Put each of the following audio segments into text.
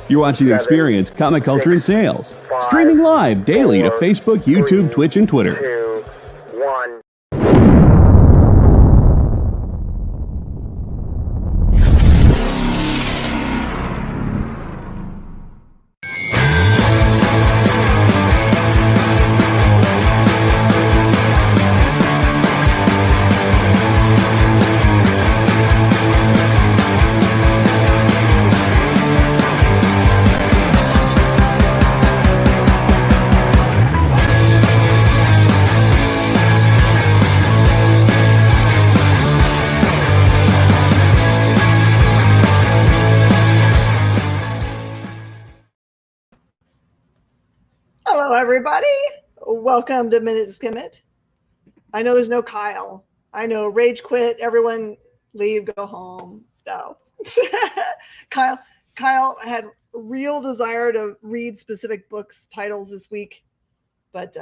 You're watching The Experience, Comic Culture and Sales. Streaming live daily to Facebook, YouTube, Twitch, and Twitter. 2, 1. Hello, everybody. Welcome to To Skim It. I know there's no Kyle. I know Rage quit. Everyone leave, go home. No. Kyle had real desire to read specific books titles this week, but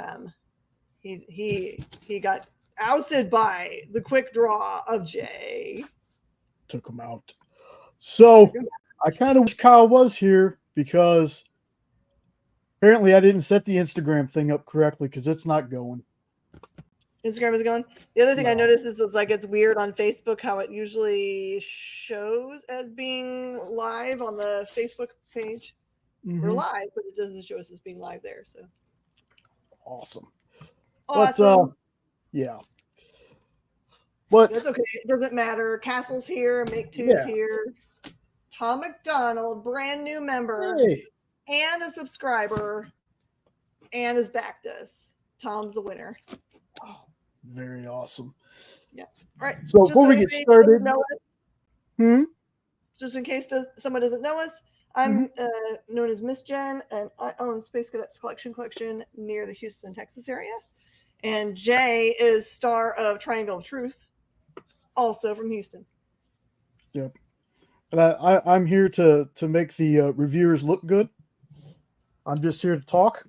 he got ousted by the quick draw of Jay. Took him out. So I kind of wish Kyle was here because apparently I didn't set the Instagram thing up correctly because it's not going. Instagram is going. The other thing I noticed is it's weird on Facebook how it usually shows as being live on the Facebook page. We're live, but it doesn't show us as being live there. So awesome. Awesome. Yeah. But that's okay. It doesn't matter. Castle's here. Make Two's here. Tom McDonald, brand new member. Hey. And a subscriber, and has backed us. Tom's the winner. Oh, very awesome. Yeah. All right. So before we get started, just in case someone doesn't know us, I'm known as Miss Jen, and I own Space Cadets Collection near the Houston, Texas area. And Jay is star of Triangle of Truth, also from Houston. Yep. And I'm here to make the reviewers look good. I'm just here to talk.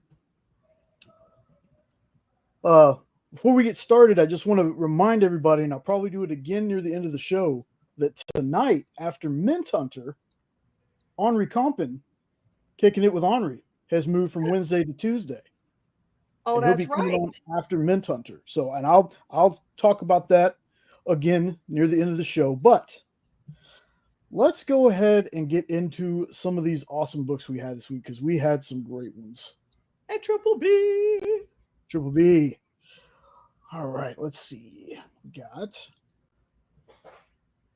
Before we get started, I just want to remind everybody, and I'll probably do it again near the end of the show, that tonight, after Mint Hunter, Henri Compton, Kicking It with Henri, has moved from Wednesday to Tuesday. Oh, and that's he'll be coming right. on after Mint Hunter. So, and I'll talk about that again near the end of the show. But let's go ahead and get into some of these awesome books we had this week because we had some great ones. Hey, Triple B. Triple B. All right, let's see. We got.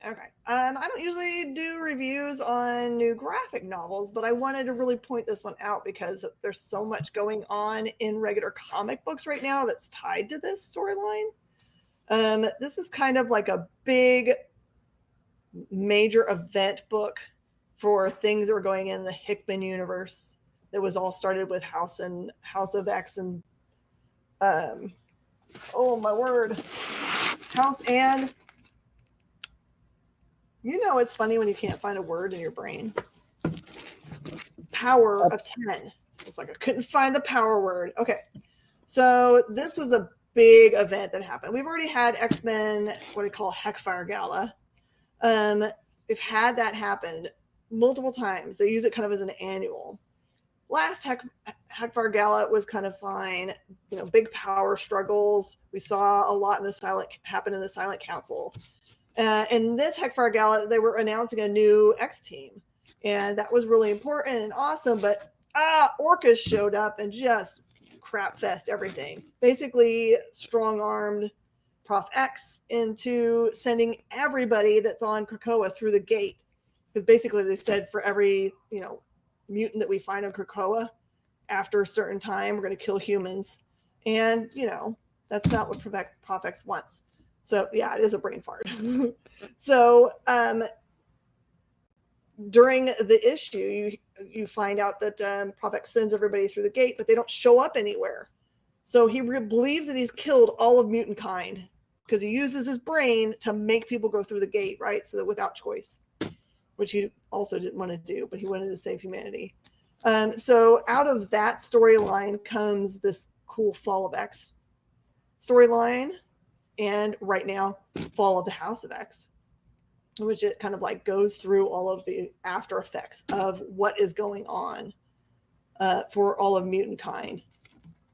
Okay. I don't usually do reviews on new graphic novels, but I wanted to really point this one out because there's so much going on in regular comic books right now that's tied to this storyline. This is kind of like a big major event book for things that were going in the Hickman universe that was all started with House of X and oh my word, House and it's funny when you can't find a word in your brain. Power of 10. It's like I couldn't find the power word. Okay, so this was a big event that happened. We've already had X-Men, what I call Heckfire Gala. We've had that happen multiple times. They use it kind of as an annual. Last Heckfire Gala was kind of fine. Big power struggles. We saw a lot happen in the Silent Council. In this Heckfire Gala, they were announcing a new X team, and that was really important and awesome. But Orcus showed up and just crap fest everything. Basically, strong-armed Prof X into sending everybody that's on Krakoa through the gate, because basically they said for every mutant that we find on Krakoa, after a certain time we're going to kill humans, and that's not what Prof X wants. So yeah, it is a brain fart. So during the issue, you find out that Prof X sends everybody through the gate, but they don't show up anywhere. So he believes that he's killed all of mutant kind, because he uses his brain to make people go through the gate, right? So that without choice, which he also didn't want to do, but he wanted to save humanity. So out of that storyline comes this cool Fall of X storyline, and right now, Fall of the House of X. in which it kind of like goes through all of the after effects of what is going on for all of mutant kind.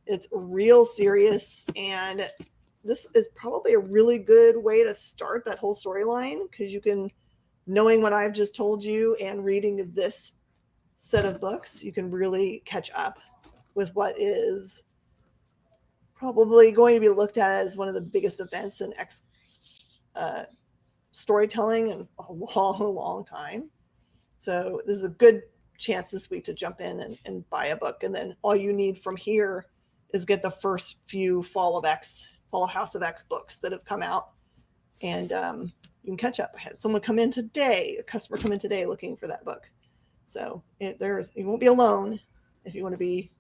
It's real serious, and this is probably a really good way to start that whole storyline, because you can, knowing what I've just told you and reading this set of books, you can really catch up with what is probably going to be looked at as one of the biggest events in storytelling in a long time. So this is a good chance this week to jump in and buy a book, and then all you need from here is get the first few Fall House of X books that have come out, and you can catch up. I had someone come in today, a customer come in today looking for that book. So you won't be alone if you want to be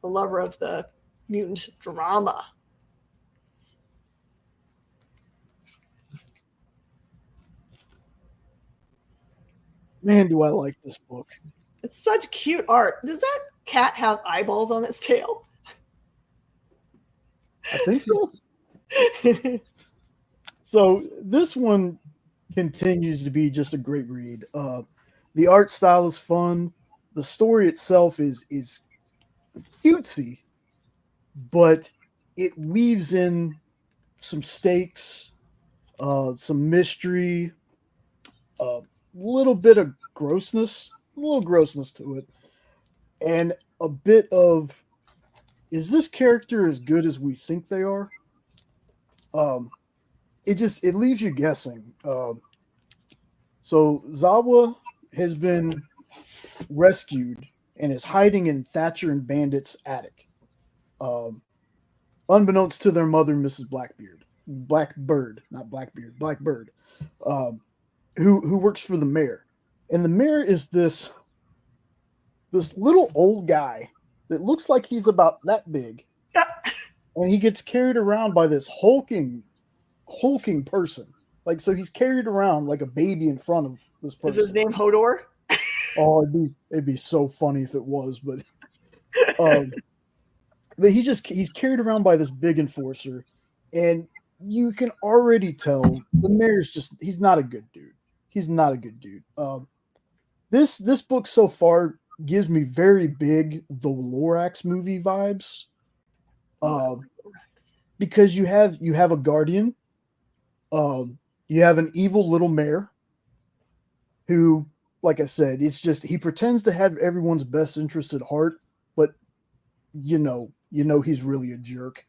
a lover of the mutant drama. Man, do I like this book. It's such cute art. Does that cat have eyeballs on its tail? I think so. So this one continues to be just a great read. The art style is fun. The story itself is cutesy, but it weaves in some stakes, some mystery, a little bit of grossness, a little grossness to it, and a bit of, is this character as good as we think they are? It leaves you guessing. So Zawa has been rescued and is hiding in Thatcher and Bandit's attic, unbeknownst to their mother, Mrs. Blackbird, not Blackbeard, Blackbird, who works for the mayor. And the mayor is this little old guy that looks like he's about that big, and he gets carried around by this hulking person. Like, so he's carried around like a baby in front of this person. Is his name Hodor? Oh, it'd be so funny if it was, but he's carried around by this big enforcer, and you can already tell the mayor's he's not a good dude. He's not a good dude. This book so far gives me very big the Lorax movie vibes. Because you have a guardian, you have an evil little mayor who, like I said, he pretends to have everyone's best interest at heart, but you know he's really a jerk.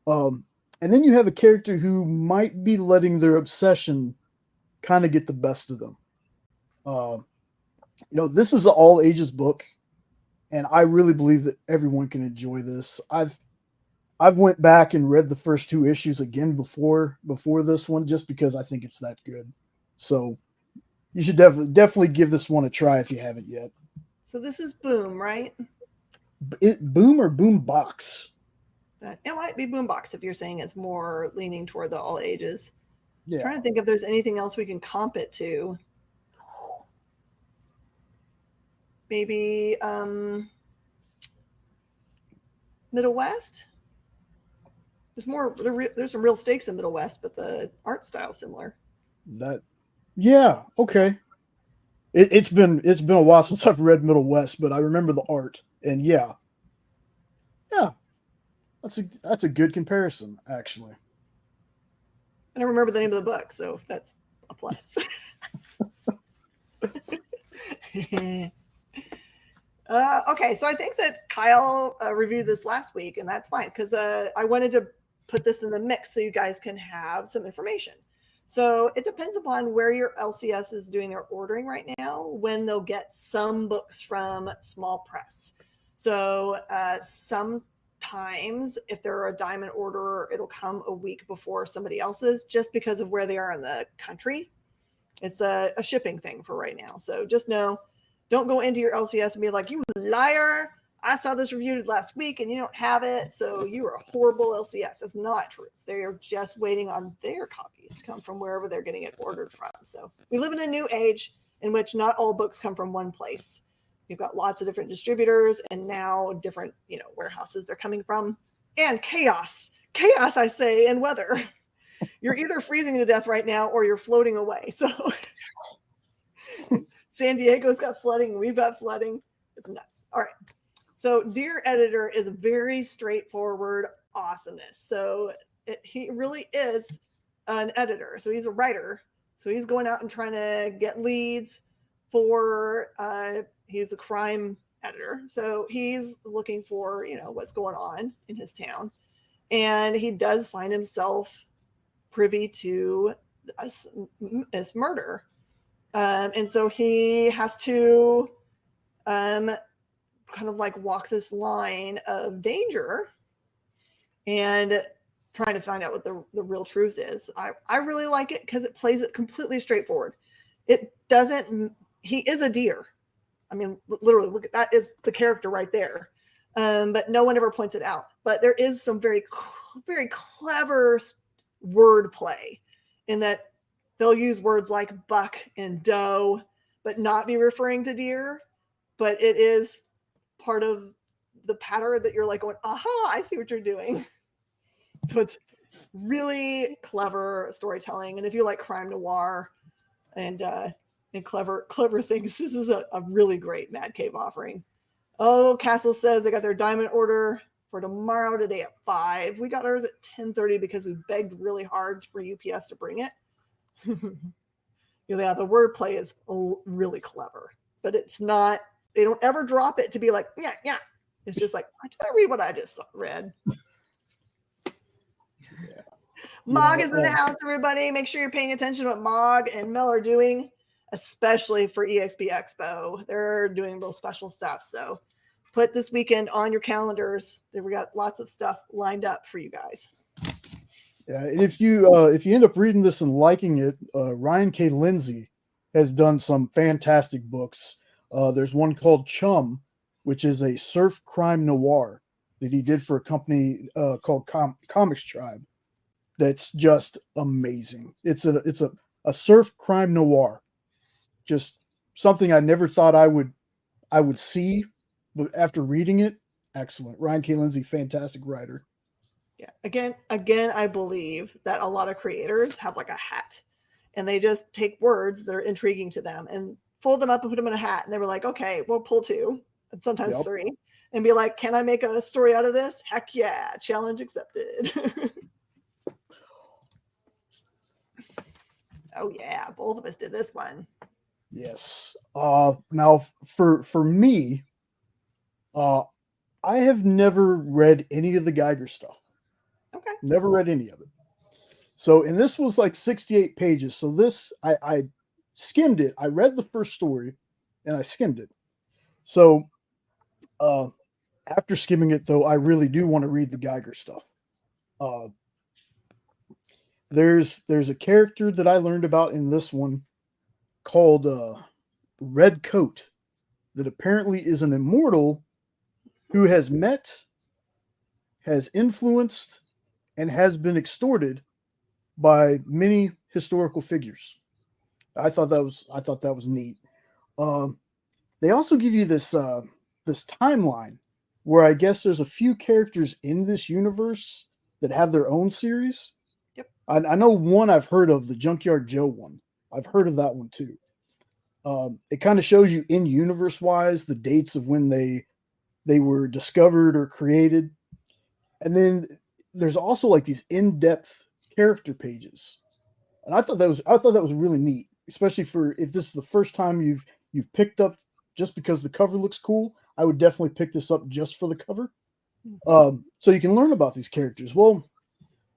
And then you have a character who might be letting their obsession kind of get the best of them. This is an all ages book, and I really believe that everyone can enjoy this. I've went back and read the first 2 issues again before this one, just because I think it's that good. So you should definitely give this one a try if you haven't yet. So this is Boom, right? Boom or Boom Box? It might be Boombox if you're saying it's more leaning toward the all ages. Yeah. I'm trying to think if there's anything else we can comp it to. Maybe Middle West. There's some real stakes in Middle West, but the art style is similar. Yeah, okay. It's been a while since I've read Middle West, but I remember the art, and yeah, that's a good comparison, actually. I don't remember the name of the book, so that's a plus. Okay, so I think that Kyle reviewed this last week, and that's fine, because I wanted to put this in the mix so you guys can have some information. So it depends upon where your LCS is doing their ordering right now, when they'll get some books from small press. So sometimes if they're a diamond order, it'll come a week before somebody else's, just because of where they are in the country. It's a shipping thing for right now. So just know, don't go into your LCS and be like, you liar, I saw this reviewed last week and you don't have it, so you are a horrible LCS. It's not true. They are just waiting on their copies to come from wherever they're getting it ordered from. So we live in a new age in which not all books come from one place. You've got lots of different distributors and now different, warehouses they're coming from. And chaos, I say, and weather. You're either freezing to death right now or you're floating away. So San Diego's got flooding. We've got flooding. It's nuts. All right. So Dear Editor is very straightforward awesomeness. So he really is an editor. So he's a writer. So he's going out and trying to get leads for, he's a crime editor. So he's looking for, what's going on in his town. And he does find himself privy to this murder. And so he has to kind of like walk this line of danger and trying to find out what the real truth is. I really like it because it plays it completely straightforward. He is a deer. I mean, literally, look at that is the character right there. But no one ever points it out. But there is some very, very clever word play in that they'll use words like buck and doe, but not be referring to deer. But it is part of the pattern that you're like going, aha, I see what you're doing. So it's really clever storytelling. And if you like crime noir and clever things, this is a really great Mad Cave offering. Oh, Castle says they got their diamond order for tomorrow today at 5. We got ours at 10:30 because we begged really hard for UPS to bring it. Yeah, the wordplay is really clever, but it's not, they don't ever drop it to be like, yeah. It's just like, did I read what I just read? Yeah. Mog is in the house, everybody. Make sure you're paying attention to what Mog and Mel are doing, especially for EXP Expo. They're doing real special stuff. So put this weekend on your calendars. We got lots of stuff lined up for you guys. Yeah, and if you end up reading this and liking it, Ryan K. Lindsay has done some fantastic books. There's one called Chum, which is a surf crime noir that he did for a company called Comics Tribe. That's just amazing. It's a surf crime noir, just something I never thought I would see, but after reading it, excellent. Ryan K. Lindsay, fantastic writer. Yeah. Again, I believe that a lot of creators have like a hat, and they just take words that are intriguing to them and fold them up and put them in a hat. And they were like, okay, we'll pull 2 and sometimes 3 and be like, can I make a story out of this? Heck yeah. Challenge accepted. Oh yeah. Both of us did this one. Yes. Now for me, I have never read any of the Geiger stuff. Okay. Never read any of it. So, and this was like 68 pages. So this, I skimmed it. I read the first story and I skimmed it. So, after skimming it though, I really do want to read the Geiger stuff. There's a character that I learned about in this one called Red Coat that apparently is an immortal who has met, has influenced, and has been extorted by many historical figures. I thought that was neat. They also give you this timeline where I guess there's a few characters in this universe that have their own series. Yep. I know one I've heard of, the Junkyard Joe one. I've heard of that one too. It kind of shows you in universe wise the dates of when they were discovered or created. And then there's also like these in-depth character pages. And I thought that was really neat, especially for if this is the first time you've picked up just because the cover looks cool. I would definitely pick this up just for the cover. So you can learn about these characters. Well,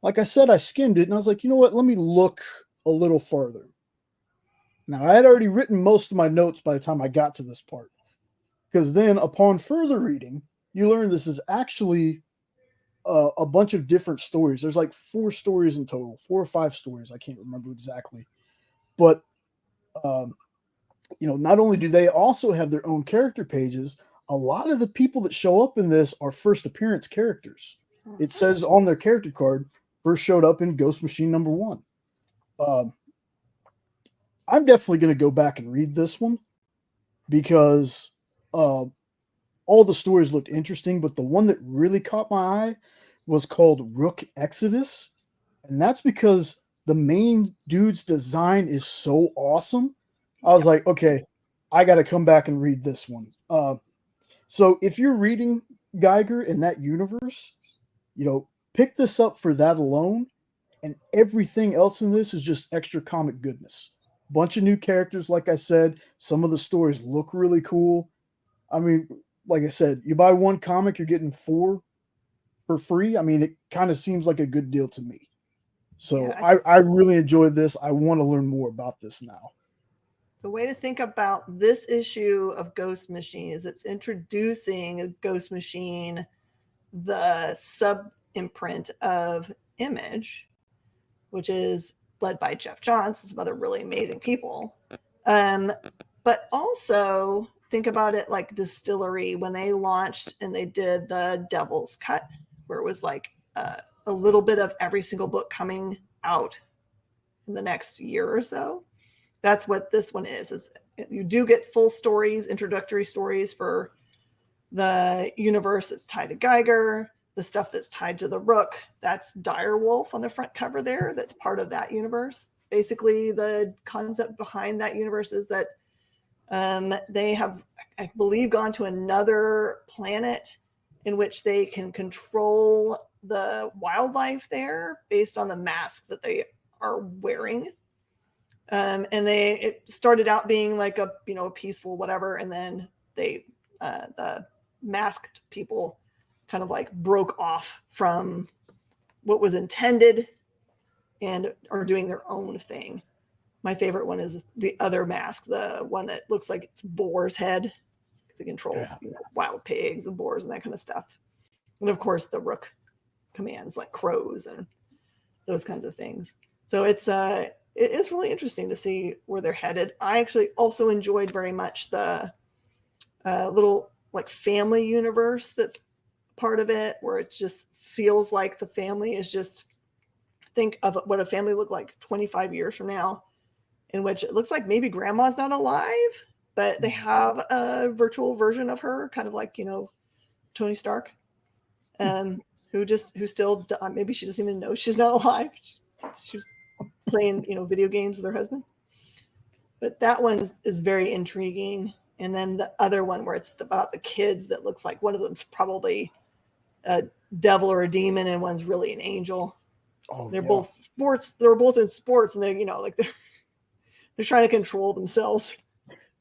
like I said, I skimmed it and I was like, you know what? Let me look a little farther. Now, I had already written most of my notes by the time I got to this part. Because then upon further reading, you learn this is actually a bunch of different stories. There's like 4 stories in total, 4 or 5 stories. I can't remember exactly. But, not only do they also have their own character pages, a lot of the people that show up in this are first appearance characters. It says on their character card, first showed up in Ghost Machine #1. I'm definitely going to go back and read this one because all the stories looked interesting, but the one that really caught my eye was called Rook Exodus. And that's because the main dude's design is so awesome. I was like, okay, I got to come back and read this one. So if you're reading Geiger in that universe, pick this up for that alone. And everything else in this is just extra comic goodness. Bunch of new characters, like I said. Some of the stories look really cool. I mean, like I said, you buy one comic, you're getting 4 for free. I mean, it kind of seems like a good deal to me. So Yeah. I really enjoyed this. I want to learn more about this now. The way to think about this issue of Ghost Machine is it's introducing Ghost Machine, the sub imprint of Image, which is led by Jeff Johns and some other really amazing people. But also think about it like Distillery when they launched and they did the Devil's Cut, where it was like a little bit of every single book coming out in the next year or so. That's what this one is you do get full stories, introductory stories for the universe that's tied to Geiger, the stuff that's tied to the Rook. That's Direwolf on the front cover there. That's part of that universe. Basically, the concept behind that universe is that they have, I believe, gone to another planet in which they can control the wildlife there based on the mask that they are wearing. And it started out being like a peaceful whatever, and then the masked people kind of like broke off from what was intended and are doing their own thing. My favorite one is the other mask, the one that looks like it's boar's head. It controls wild pigs and boars and that kind of stuff. And of course, the Rook commands like crows and those kinds of things. So it is really interesting to see where they're headed. I actually also enjoyed very much the little like family universe that's part of it, where it just feels like the family is just, think of what a family looked like 25 years from now, in which it looks like maybe grandma's not alive, but they have a virtual version of her, kind of like, Tony Stark, who still, maybe she doesn't even know she's not alive. She's playing, video games with her husband. But that one is very intriguing. And then the other one where it's about the kids that looks like one of them's probably a devil or a demon and one's really an angel. They're both sports. They're both in sports, and they're trying to control themselves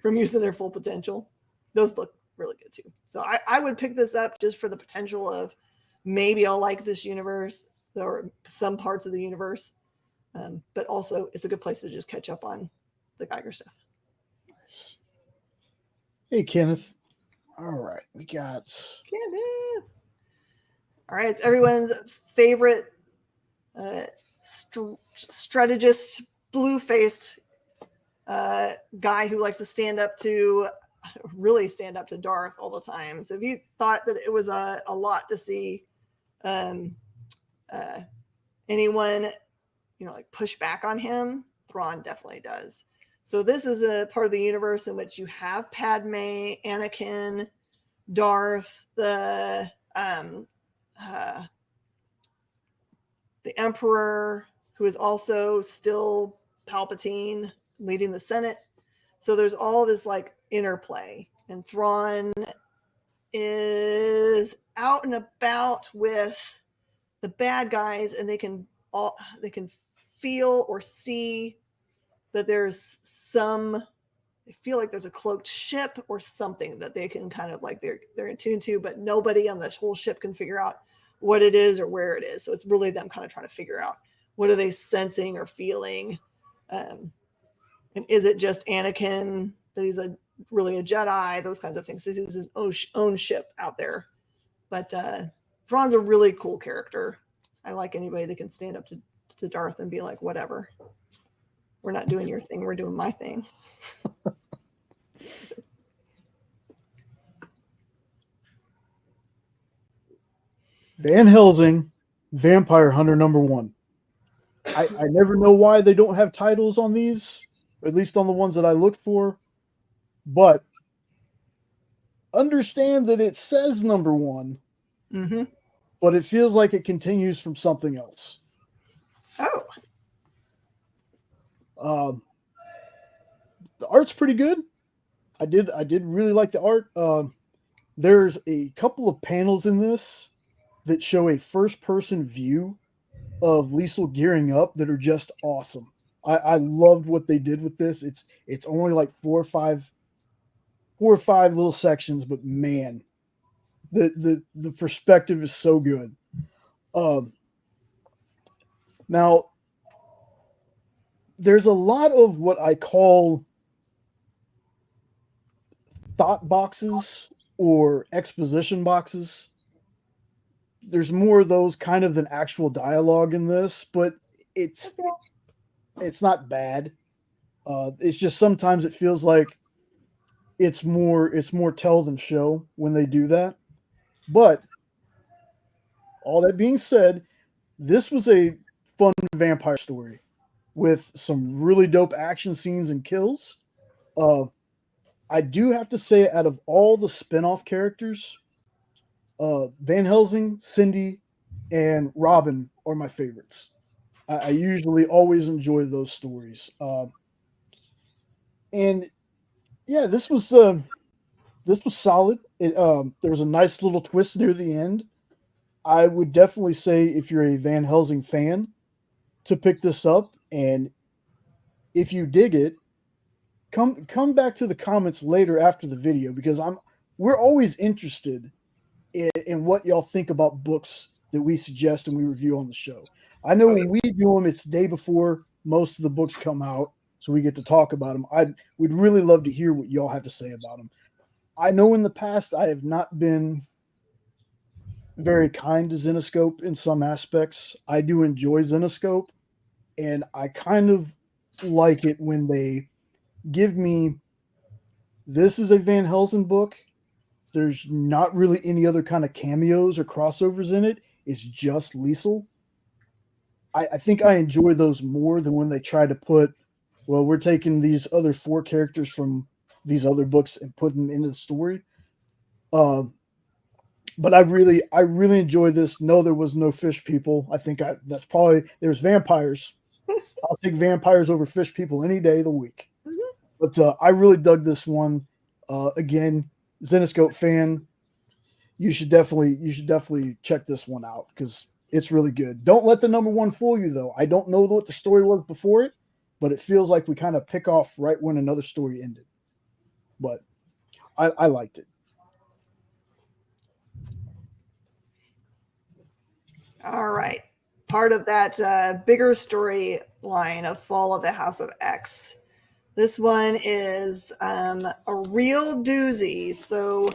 from using their full potential. Those look really good too. So I would pick this up just for the potential of maybe I'll like this universe or some parts of the universe. But also it's a good place to just catch up on the Geiger stuff. Nice. Hey, Kenneth. All right. We got Kenneth. All right. It's everyone's favorite strategist, blue-faced guy who likes to really stand up to Darth all the time. So if you thought that it was a lot to see anyone, like push back on him, Thrawn definitely does. So this is a part of the universe in which you have Padme, Anakin, Darth, the Emperor, who is also still Palpatine leading the Senate. So there's all this like interplay, and Thrawn is out and about with the bad guys, and they can feel or see that there's they feel like there's a cloaked ship or something that they can kind of like they're in tune to, but nobody on the whole ship can figure out what it is or where it is. So it's really them kind of trying to figure out what are they sensing or feeling. And is it just Anakin that he's really a Jedi, those kinds of things. This is his own ship out there. But Thrawn's a really cool character. I like anybody that can stand up to Darth and be like, whatever. We're not doing your thing. We're doing my thing. Van Helsing, Vampire Hunter #1. I never know why they don't have titles on these, or at least on the ones that I look for. But understand that it says #1, Mm-hmm. but it feels like it continues from something else. Oh, The art's pretty good. I did really like the art. There's a couple of panels in this that show a first person view of Liesel gearing up that are just awesome. I loved what they did with this. It's only like four or five little sections, but man, the perspective is so good. Um, Now there's a lot of what I call thought boxes or exposition boxes. There's more of those kind of than actual dialogue in this, but it's it's not bad. It's just sometimes it feels like it's more tell than show when they do that. But all that being said, this was a fun vampire story with some really dope action scenes and kills. Uh, I do have to say, out of all the spin-off characters, Van Helsing, Cindy, and Robin are my favorites. I usually always enjoy those stories. And yeah, this was solid. There was a nice little twist near the end. I would definitely say if you're a Van Helsing fan to pick this up, and if you dig it, come back to the comments later after the video because we're always interested in what y'all think about books that we suggest and we review on the show. I know when we do them, it's the day before most of the books come out, so we get to talk about them. We'd really love to hear what y'all have to say about them. I know in the past I have not been very kind to Zenoscope in some aspects. I do enjoy Zenoscope, and I kind of like it when they give me this is a Van Helsing book. There's not really any other kind of cameos or crossovers in it. It's just Liesel. I think I enjoy those more than when they try to put, well, we're taking these other four characters from these other books and putting them into the story. But I really enjoy this. No, there was no fish people. I think that's probably there's vampires. I'll take vampires over fish people any day of the week. mhm. But I really dug this one. Again, Zenoscope fan, you should definitely check this one out because it's really good. Don't let the number one fool you though. I don't know what the story was before it, but it feels like we kind of pick off right when another story ended. But I liked it. All right. Part of that bigger storyline of Fall of the House of X. This one is a real doozy. So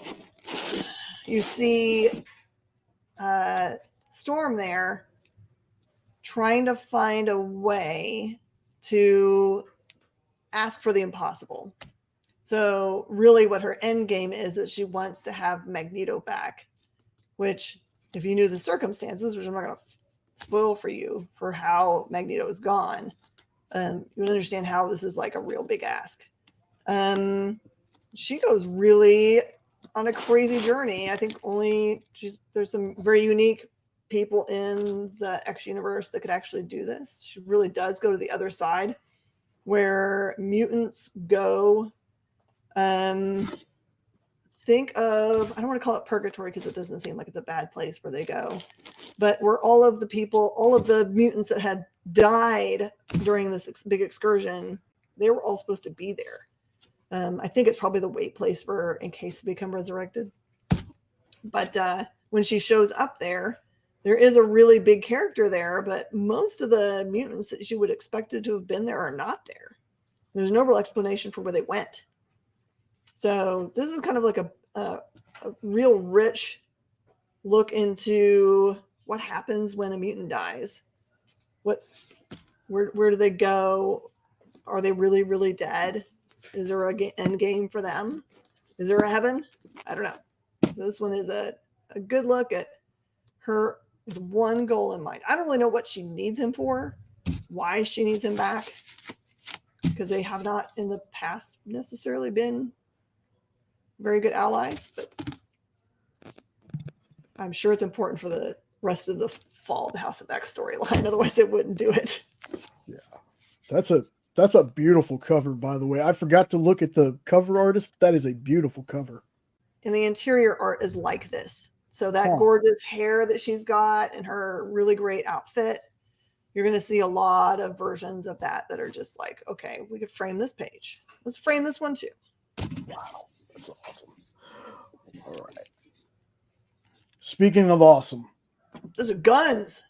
you see Storm there trying to find a way to ask for the impossible. So really what her end game is that she wants to have Magneto back, which if you knew the circumstances, which I'm not going to spoil for you for how Magneto is gone, you would understand how this is like a real big ask. She goes really on a crazy journey. I think there's some very unique people in the X universe that could actually do this. She really does go to the other side where mutants go. Think of, I don't want to call it purgatory because it doesn't seem like it's a bad place where they go, but where all of the mutants that had died during this big excursion, they were all supposed to be there. I think it's probably the wait place for in case they become resurrected. But when she shows up there is a really big character there, but most of the mutants that she would expected to have been there are not there. There's no real explanation for where they went. So this is kind of like a real rich look into what happens when a mutant dies. Where do they go? Are they really, really dead? Is there an end game for them? Is there a heaven? I don't know. This one is a good look at her with one goal in mind. I don't really know what she needs him for, why she needs him back, because they have not in the past necessarily been very good allies, but I'm sure it's important for the rest of the follow the House of X storyline. Otherwise, it wouldn't do it. Yeah, that's a beautiful cover, by the way. I forgot to look at the cover artist, but that is a beautiful cover. And the interior art is like this. So that gorgeous hair that she's got and her really great outfit, you're going to see a lot of versions of that are just like, okay, we could frame this page. Let's frame this one too. Wow, that's awesome. All right. Speaking of awesome. Those are guns.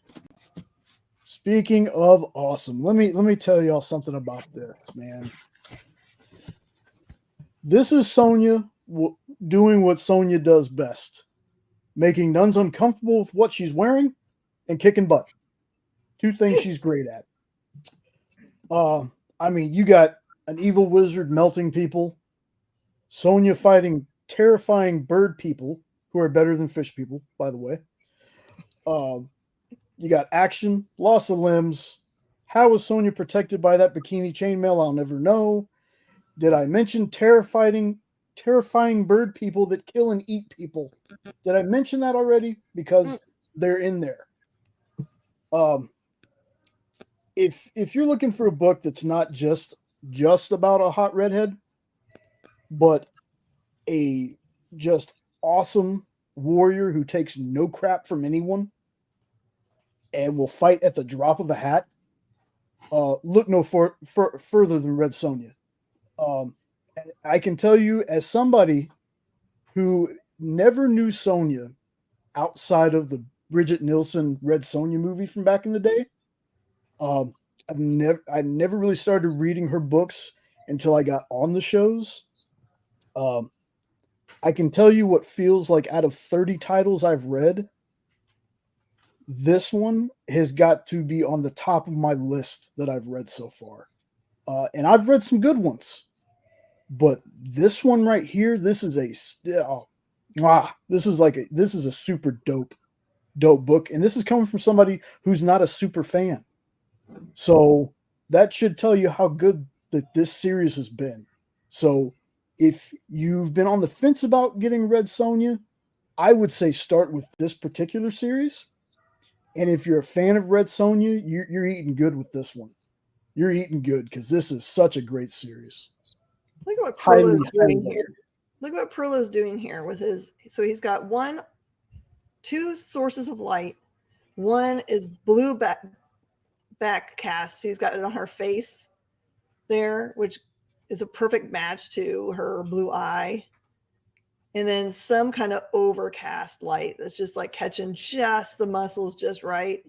Speaking of awesome, let me tell y'all something about this, man. This is Sonya doing what Sonya does best. Making nuns uncomfortable with what she's wearing and kicking butt. Two things she's great at. I mean, you got an evil wizard melting people. Sonya fighting terrifying bird people who are better than fish people, by the way. You got action, loss of limbs. How was Sonya protected by that bikini chainmail? I'll never know. Did I mention terrifying bird people that kill and eat people? Did I mention that already? Because they're in there. If you're looking for a book that's not just about a hot redhead, but a just awesome warrior who takes no crap from anyone and will fight at the drop of a hat, look no further than Red Sonja. I can tell you, as somebody who never knew Sonya outside of the Bridget Nielsen Red Sonja movie from back in the day, I never really started reading her books until I got on the shows. I can tell you what feels like out of 30 titles I've read, this one has got to be on the top of my list that I've read so far. And I've read some good ones, but this one right here, this is a super dope book. And this is coming from somebody who's not a super fan. So that should tell you how good that this series has been. So if you've been on the fence about getting Red Sonja, I would say start with this particular series. And if you're a fan of Red Sonja, you're eating good with this one. You're eating good because this is such a great series. Look at what Perlo's doing here. Look at what Perlo's doing here with his. So he's got two sources of light. One is blue back cast. He's got it on her face there, which is a perfect match to her blue eye. And then some kind of overcast light that's just like catching just the muscles just right.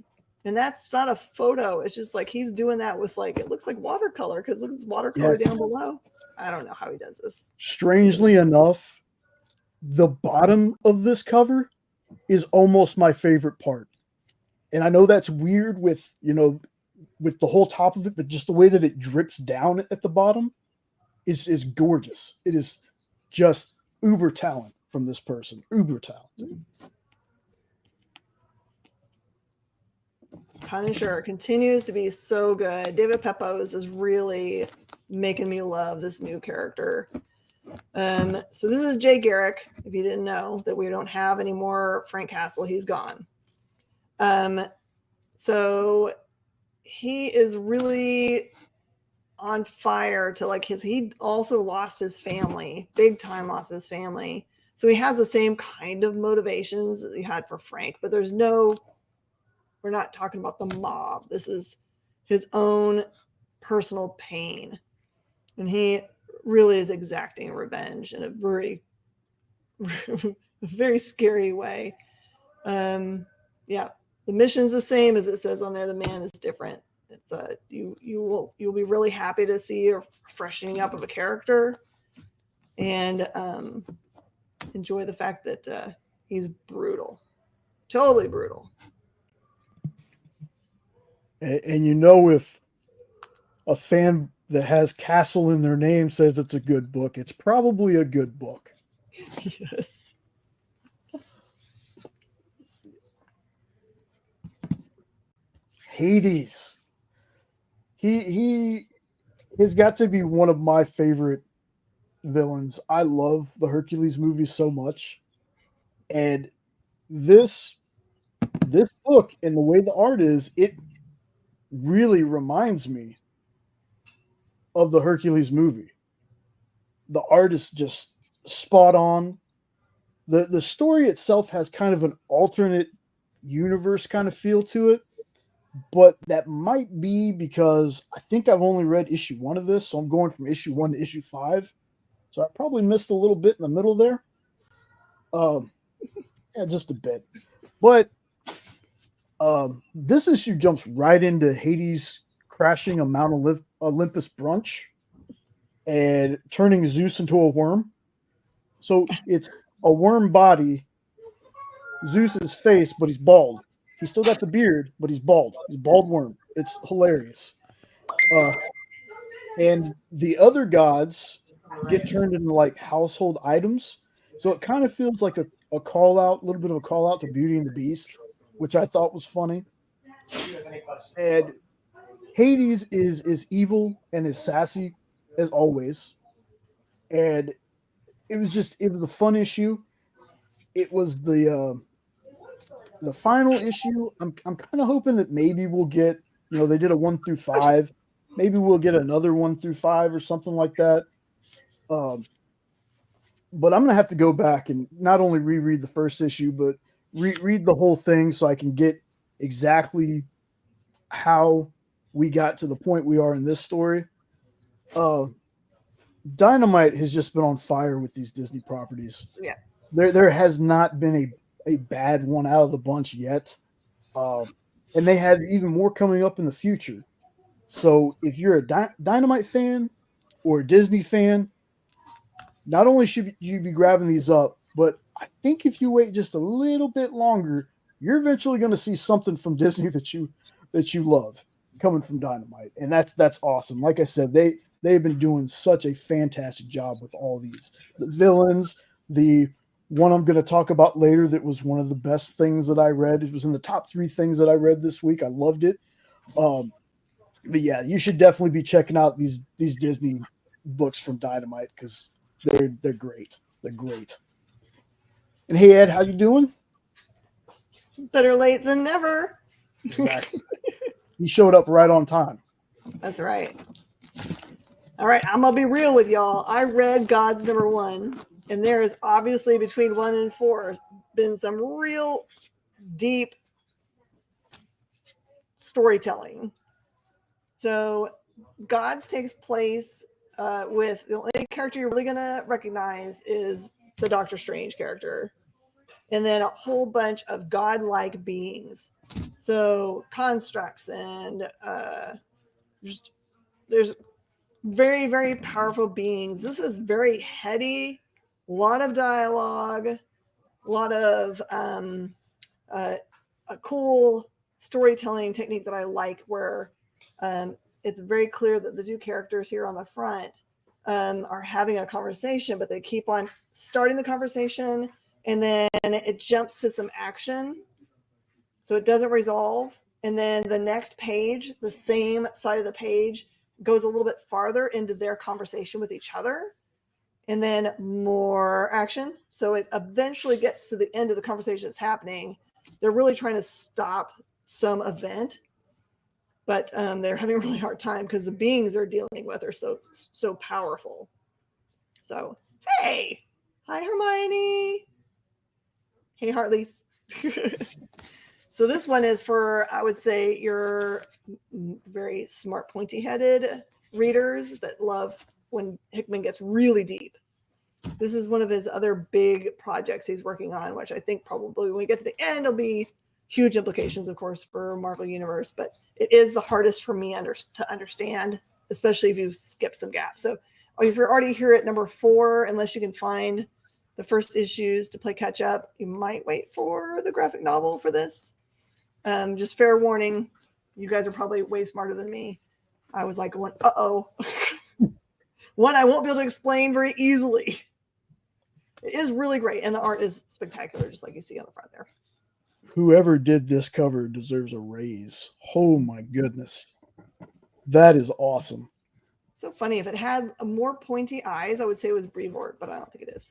And that's not a photo. It's just like he's doing that with like, it looks like watercolor because look at this watercolor down below. I don't know how he does this. Strangely enough, the bottom of this cover is almost my favorite part. And I know that's weird with the whole top of it, but just the way that it drips down at the bottom is gorgeous. It is just uber talent from this person. Uber talent. Punisher continues to be so good. David Pepose is really making me love this new character. So this is Jay Garrick. If you didn't know that we don't have any more Frank Castle, he's gone. So he is really on fire to he also lost his family, big time lost his family. So he has the same kind of motivations that he had for Frank, but we're not talking about the mob. This is his own personal pain. And he really is exacting revenge in a very, very scary way. Yeah, the mission's the same as it says on there. The man is different. It's you'll be really happy to see a freshening up of a character, and enjoy the fact that he's brutal, totally brutal. And if a fan that has Castle in their name says it's a good book, it's probably a good book. Yes. Hades. He has got to be one of my favorite villains. I love the Hercules movies so much. And this this book and the way the art is, it really reminds me of the Hercules movie. The art is just spot on. The story itself has kind of an alternate universe kind of feel to it, but that might be because I think I've only read issue 1 of this, so I'm going from issue 1 to issue 5. So I probably missed a little bit in the middle there. Um, yeah, just a bit. But this issue jumps right into Hades crashing a Mount Olympus brunch and turning Zeus into a worm. So it's a worm body, Zeus's face, but he's bald. He's still got the beard, but he's bald. He's a bald worm. It's hilarious. And the other gods get turned into like household items. So it kind of feels like a call out, a little bit of a call out to Beauty and the Beast, which I thought was funny. And Hades is evil and is sassy as always. And it was a fun issue. It was the final issue. I'm kind of hoping that maybe we'll get, they did a 1 through 5. Maybe we'll get another 1 through 5 or something like that. But I'm gonna have to go back and not only reread the first issue, but read the whole thing so I can get exactly how we got to the point we are in this story. Dynamite has just been on fire with these Disney properties. Yeah. There has not been a bad one out of the bunch yet. And they have even more coming up in the future. So if you're a Dynamite fan or a Disney fan, not only should you be grabbing these up, but I think if you wait just a little bit longer, you're eventually going to see something from Disney that you love coming from Dynamite. And that's awesome. Like I said, they've been doing such a fantastic job with all these. The villains, the one I'm going to talk about later that was one of the best things that I read. It was in the top 3 things that I read this week. I loved it. But yeah, you should definitely be checking out these Disney books from Dynamite because they're great. They're great. And hey, Ed, how you doing? Better late than never. Exactly. He showed up right on time. That's right. All right, I'm gonna be real with y'all. I read God's number 1, and there is obviously between 1 and 4 been some real deep storytelling. So Gods takes place with the only character you're really gonna recognize is the Doctor Strange character, and then a whole bunch of godlike beings. So constructs and there's very, very powerful beings. This is very heady, a lot of dialogue, a lot of a cool storytelling technique that I like, where it's very clear that the 2 characters here on the front are having a conversation, but they keep on starting the conversation and then it jumps to some action. So it doesn't resolve. And then the next page, the same side of the page, goes a little bit farther into their conversation with each other, and then more action. So it eventually gets to the end of the conversation that's happening. They're really trying to stop some event, but they're having a really hard time because the beings they're dealing with are so powerful. So, hey, hi, Hermione. Hey, Hartley's. So this one is for, I would say, your very smart, pointy-headed readers that love when Hickman gets really deep. This is one of his other big projects he's working on, which I think probably when we get to the end, it'll be huge implications, of course, for Marvel Universe. But it is the hardest for me to understand, especially if you skip some gaps. So if you're already here at number 4, unless you can find the first issues to play catch up, you might wait for the graphic novel for this. Just fair warning, you guys are probably way smarter than me. I was like, uh-oh. One I won't be able to explain very easily. It is really great, and the art is spectacular, just like you see on the front there. Whoever did this cover deserves a raise. Oh my goodness. That is awesome. So funny. If it had a more pointy eyes, I would say it was Brevoort, but I don't think it is.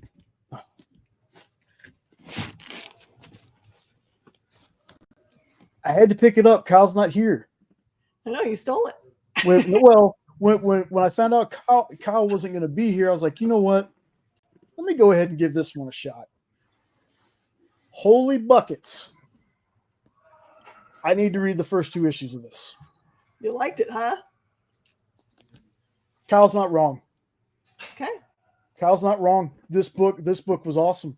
I had to pick it up. Kyle's not here. I know you stole it. When I found out Kyle wasn't going to be here, I was like, you know what? Let me go ahead and give this one a shot. Holy buckets. I need to read the first 2 issues of this. You liked it, huh? Kyle's not wrong. Okay. Kyle's not wrong. This book was awesome.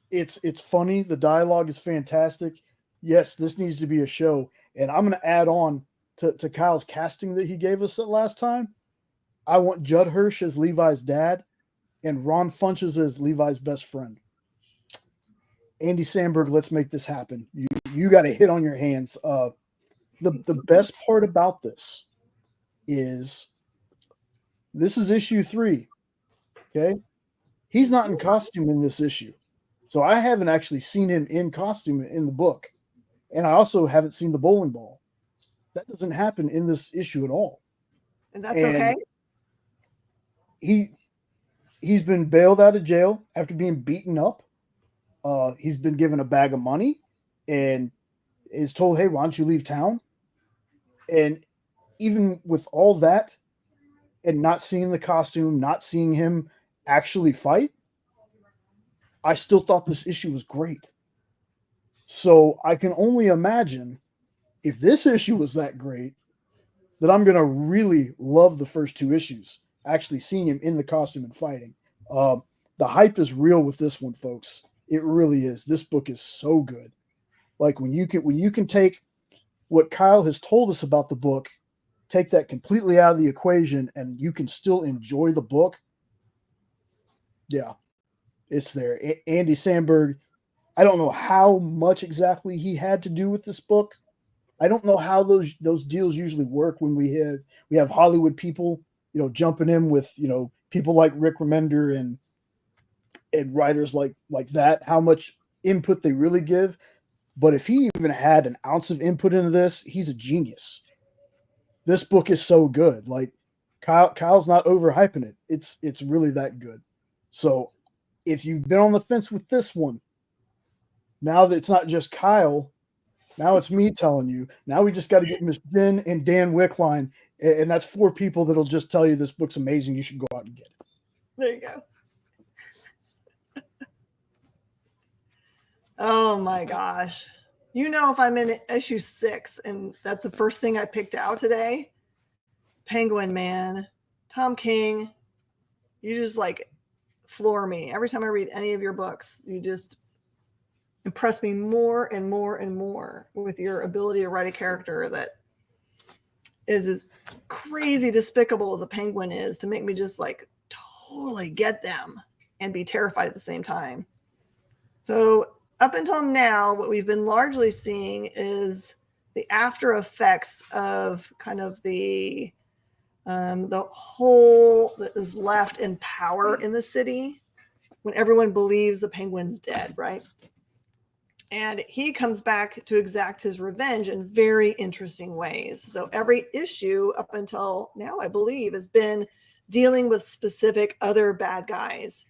It's funny. The dialogue is fantastic. Yes, this needs to be a show. And I'm going to add on to Kyle's casting that he gave us that last time. I want Judd Hirsch as Levi's dad and Ron Funches as Levi's best friend. Andy Samberg, let's make this happen. You got a hit on your hands. The best part about this is issue 3. Okay. He's not in costume in this issue. So I haven't actually seen him in costume in the book. And I also haven't seen the bowling ball. That doesn't happen in this issue at all. And that's okay. He's been bailed out of jail after being beaten up. He's been given a bag of money and is told, hey, why don't you leave town? And even with all that and not seeing the costume, not seeing him actually fight, I still thought this issue was great. So I can only imagine if this issue was that great, that I'm going to really love the first 2 issues, actually seeing him in the costume and fighting. The hype is real with this one, folks. It really is. This book is so good. Like when you can take what Kyle has told us about the book, take that completely out of the equation, and you can still enjoy the book. Yeah, it's there. Andy Samberg, I don't know how much exactly he had to do with this book. I don't know how those deals usually work when we have Hollywood people, jumping in with, people like Rick Remender and writers like that, how much input they really give. But if he even had an ounce of input into this, he's a genius. This book is so good. Like Kyle's not overhyping it. It's really that good. So if you've been on the fence with this one, now that it's not just Kyle, now it's me telling you. Now we just got to get Miss Jen and Dan Wickline, and that's 4 people that'll just tell you this book's amazing. You should go out and get it. There you go. Oh my gosh. If I'm in issue 6 and that's the first thing I picked out today, Penguin, man, Tom King, you just like floor me. Every time I read any of your books, you just impress me more and more and more with your ability to write a character that is as crazy despicable as a penguin is, to make me just like totally get them and be terrified at the same time. So up until now, what we've been largely seeing is the after effects of kind of the hole that is left in power in the city when everyone believes the penguin's dead, right? And he comes back to exact his revenge in very interesting ways. So every issue up until now, I believe, has been dealing with specific other bad guys.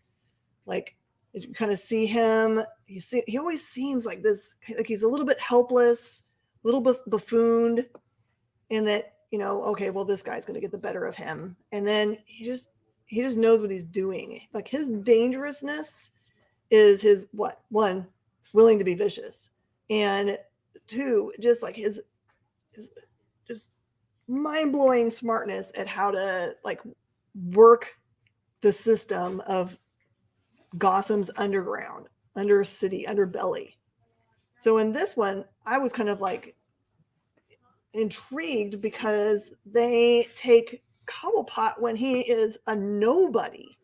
Like, you kind of see him, he always seems like this, like he's a little bit helpless, a little bit buffooned, and that, okay, well, this guy's going to get the better of him. And then he just knows what he's doing. Like, his dangerousness is his, one, willing to be vicious, and 2, just like his just mind-blowing smartness at how to like work the system of Gotham's underground, undercity, underbelly. So in this one, I was kind of like intrigued because they take Cobblepot when he is a nobody.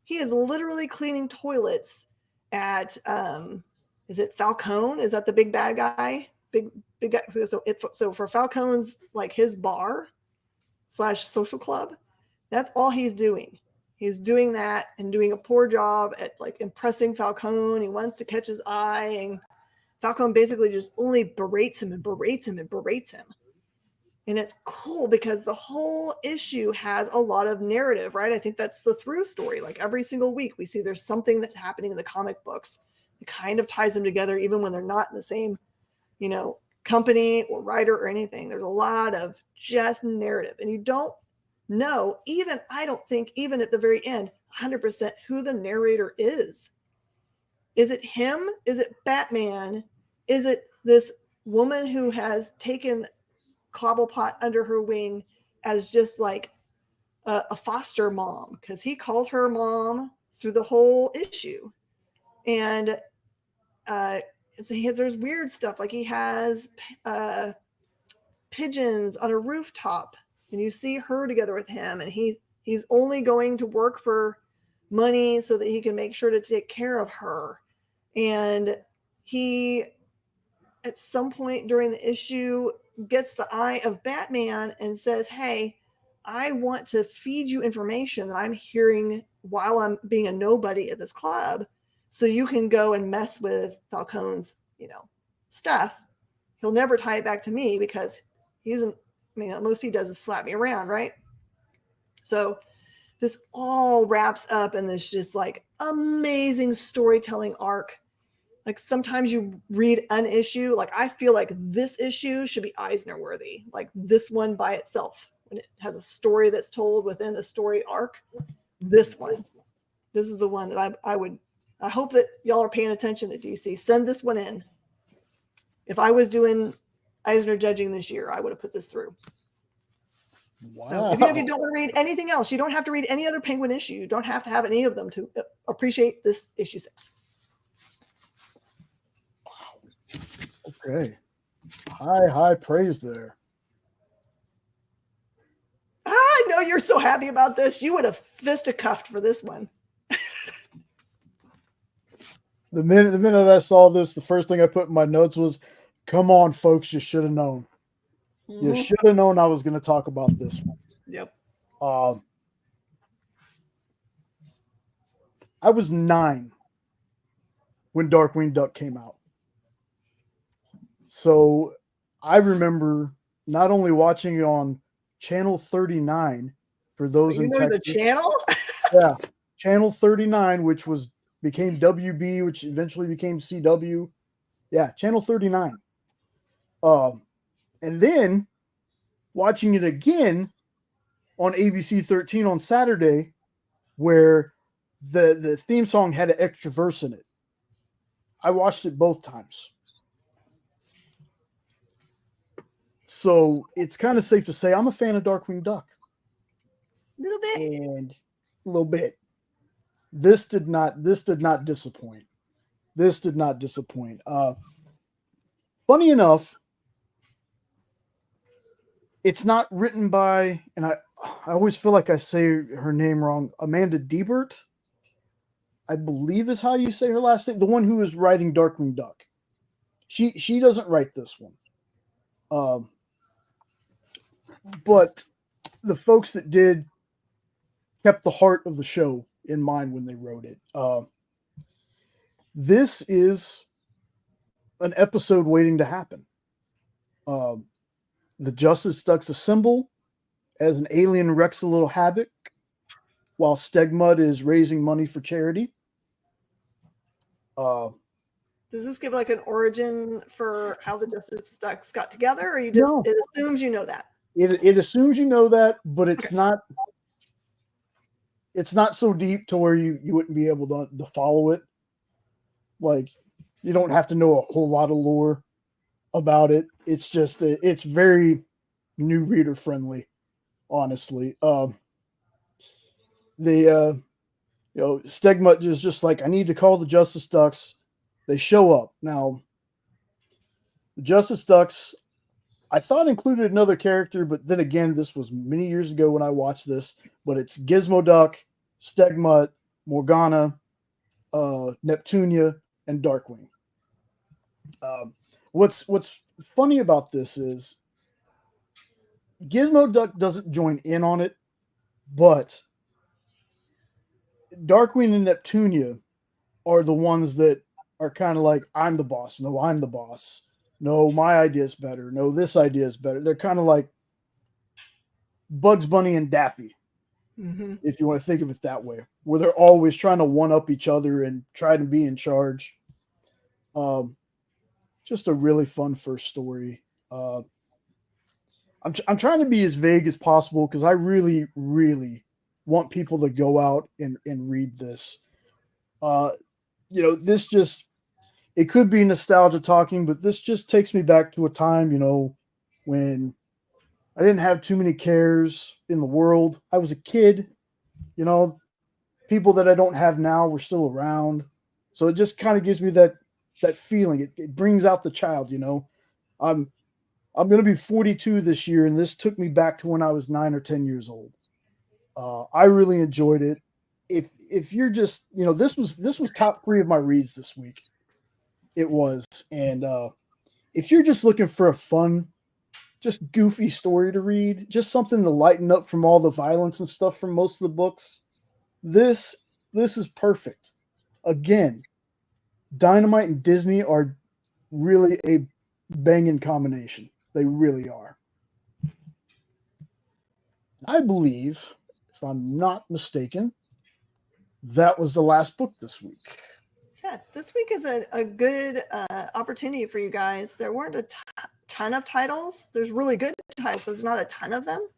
He is literally cleaning toilets at is it Falcone? Is that the big bad guy? Big guy. So for Falcone's, like his bar / social club, that's all he's doing. He's doing that and doing a poor job at like impressing Falcone. He wants to catch his eye, and Falcone basically just only berates him and berates him and berates him. And it's cool because the whole issue has a lot of narrative, right? I think that's the through story. Like every single week we see there's something that's happening in the comic books that kind of ties them together, even when they're not in the same company or writer or anything. There's a lot of just narrative, and you don't know, I don't think even at the very end 100% who the narrator is. Is it him? Is it Batman? Is it this woman who has taken Cobblepot under her wing as just like a foster mom? Because he calls her mom through the whole issue. And there's weird stuff, like he has pigeons on a rooftop, and you see her together with him, and he's only going to work for money so that he can make sure to take care of her. And he, at some point during the issue, gets the eye of Batman and says, hey, I want to feed you information that I'm hearing while I'm being a nobody at this club, so you can go and mess with Falcone's, stuff. He'll never tie it back to me because most he does is slap me around, right? So this all wraps up in this just like amazing storytelling arc. Like sometimes you read an issue, like I feel like this issue should be Eisner worthy, like this one by itself, when it has a story that's told within a story arc. This is the one that I hope that y'all are paying attention to DC. Send this one in. If I was doing Eisner judging this year, I would have put this through. Wow. So even if you don't want to read anything else, you don't have to read any other Penguin issue. You don't have to have any of them to appreciate this issue 6. Okay. High praise there. I know you're so happy about this. You would have fisticuffed for this one. The minute I saw this, the first thing I put in my notes was, come on, folks, you should have known. Mm-hmm. You should have known I was going to talk about this one. Yep. I was 9 when Darkwing Duck came out. So I remember not only watching it on Channel 39 for those in Texas. The channel? Yeah, Channel 39, which became WB, which eventually became CW. Yeah, Channel 39. And then watching it again on ABC 13 on Saturday, where the theme song had an extra verse in it. I watched it both times. So it's kind of safe to say I'm a fan of Darkwing Duck. A little bit. And a little bit. This did not disappoint. This did not disappoint. Funny enough, it's not written by, and I always feel like I say her name wrong, Amanda Deibert, I believe is how you say her last name, the one who is writing Darkwing Duck. She doesn't write this one. But the folks that did kept the heart of the show in mind when they wrote it. This is an episode waiting to happen. The Justice Ducks assemble as an alien wrecks a little havoc while Stegmud is raising money for charity. Does this give like an origin for how the Justice Ducks got together, or it assumes you know that? It assumes you know that, but it's not. It's not so deep to where you wouldn't be able to follow it. Like, you don't have to know a whole lot of lore about it. It's just it's very new reader friendly, honestly. Stegmut is just like, I need to call the Justice Ducks. They show up. Now, the Justice Ducks, I thought included another character, but then again, this was many years ago when I watched this, but it's Gizmo Duck, Stegmut, Morgana, Neptunia, and Darkwing. What's funny about this is Gizmo Duck doesn't join in on it, but Darkwing and Neptunia are the ones that are kind of like, I'm the boss. No, I'm the boss. No, my idea is better. No, this idea is better. They're kind of like Bugs Bunny and Daffy, if you want to think of it that way, where they're always trying to one-up each other and try to be in charge. just a really fun first story. I'm trying to be as vague as possible because I really, really want people to go out and read this. This just, it could be nostalgia talking, but this just takes me back to a time, when I didn't have too many cares in the world. I was a kid, people that I don't have now were still around. So it just kind of gives me that feeling. It brings out the child, I'm going to be 42 this year, and this took me back to when I was 9 or 10 years old. I really enjoyed it. If you're just, this was top 3 of my reads this week. It was, and if you're just looking for a fun, just goofy story to read, just something to lighten up from all the violence and stuff from most of the books, this is perfect. Again, Dynamite and Disney are really a banging combination. They really are. I believe, if I'm not mistaken, that was the last book this week. Yeah, this week is a good opportunity for you guys. There weren't a ton of titles. There's really good titles, but there's not a ton of them.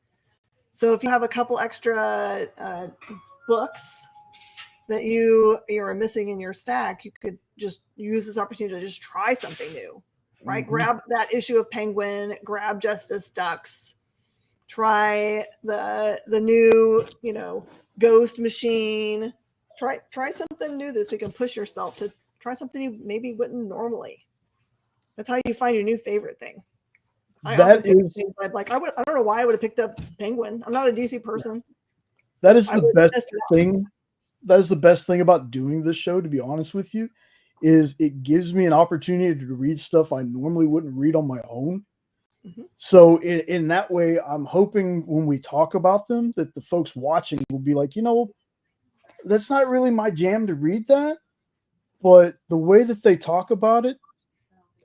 So if you have a couple extra books that you're missing in your stack, you could just use this opportunity to just try something new, right? Mm-hmm. Grab that issue of Penguin, grab Justice Ducks, try the new, Ghost Machine. Try something new this week and push yourself to try something you maybe wouldn't normally. That's how you find your new favorite thing. I don't know why I would have picked up Penguin. I'm not a DC person. That is the best thing. That is the best thing about doing this show, to be honest with you, is it gives me an opportunity to read stuff I normally wouldn't read on my own. Mm-hmm. So in that way, I'm hoping when we talk about them that the folks watching will be like, that's not really my jam to read that, but the way that they talk about it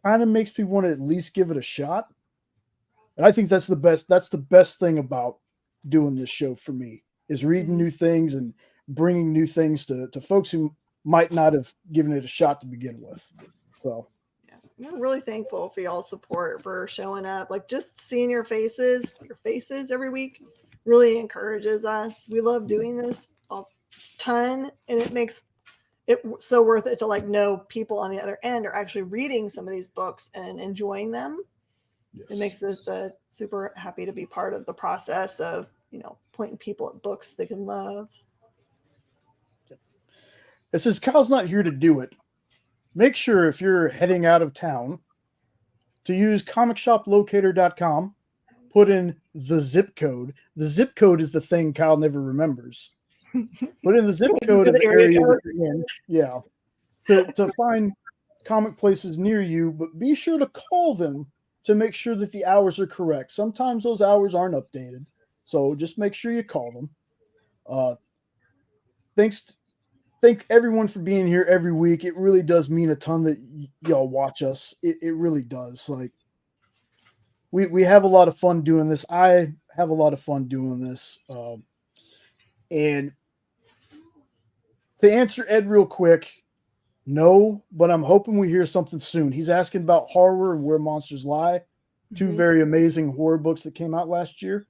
kind of makes me want to at least give it a shot. And I think that's the best thing about doing this show for me, is reading new things and bringing new things to folks who might not have given it a shot to begin with. So I'm really thankful for y'all's support, for showing up. Like, just seeing your faces every week really encourages us. We love doing this a ton, and it makes it so worth it to know people on the other end are actually reading some of these books and enjoying them. Yes. It makes us super happy to be part of the process of, pointing people at books they can love. It says Kyle's not here to do it. Make sure if you're heading out of town to use comicshoplocator.com, put in the zip code. The zip code is the thing Kyle never remembers. Put in the zip code of the area that you're in. Yeah. To find comic places near you, but be sure to call them to make sure that the hours are correct. Sometimes those hours aren't updated. So just make sure you call them. Thank everyone for being here every week. It really does mean a ton that y'all watch us. It really does. We have a lot of fun doing this. I have a lot of fun doing this. And to answer Ed real quick, no, but I'm hoping we hear something soon. He's asking about Horror and Where Monsters Lie, two very amazing horror books that came out last year.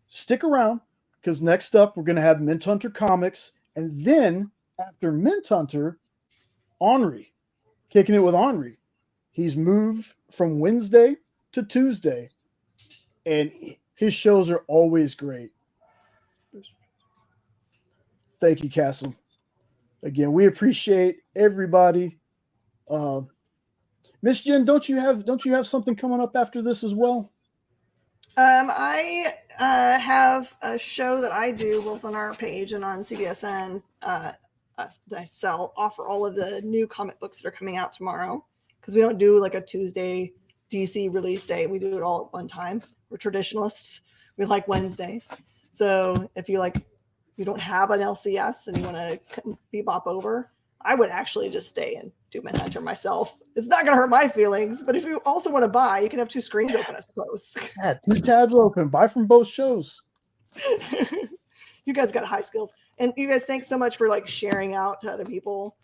Stick around, because next up we're going to have Mint Hunter Comics, and then after Mint Hunter, Henri, kicking it with Henri. He's moved from Wednesday to Tuesday, and his shows are always great. Thank you, Castle. Again, we appreciate everybody. Miss Jen, don't you have something coming up after this as well? I have a show that I do both on our page and on CBSN. I offer all of the new comic books that are coming out tomorrow, because we don't do a Tuesday DC release day. We do it all at one time. We're traditionalists. We like Wednesdays. So if you don't have an LCS and you want to bebop over, I would actually just stay and do Manhunter myself. It's not going to hurt my feelings, but if you also want to buy, you can have two screens open, I suppose. Yeah, 2 tabs open. Buy from both shows. You guys got high skills. And you guys, thanks so much for sharing out to other people.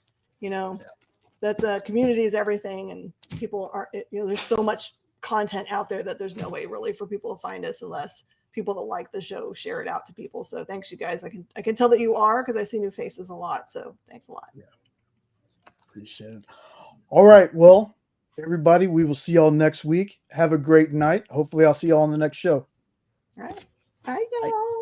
that community is everything, and people are, there's so much content out there that there's no way really for people to find us unless people that like the show share it out to people. So thanks, you guys. I can tell that you are, because I see new faces a lot. So thanks a lot. Yeah. Appreciate it. All right. Well, everybody, we will see y'all next week. Have a great night. Hopefully I'll see y'all on the next show. All right. Bye, y'all.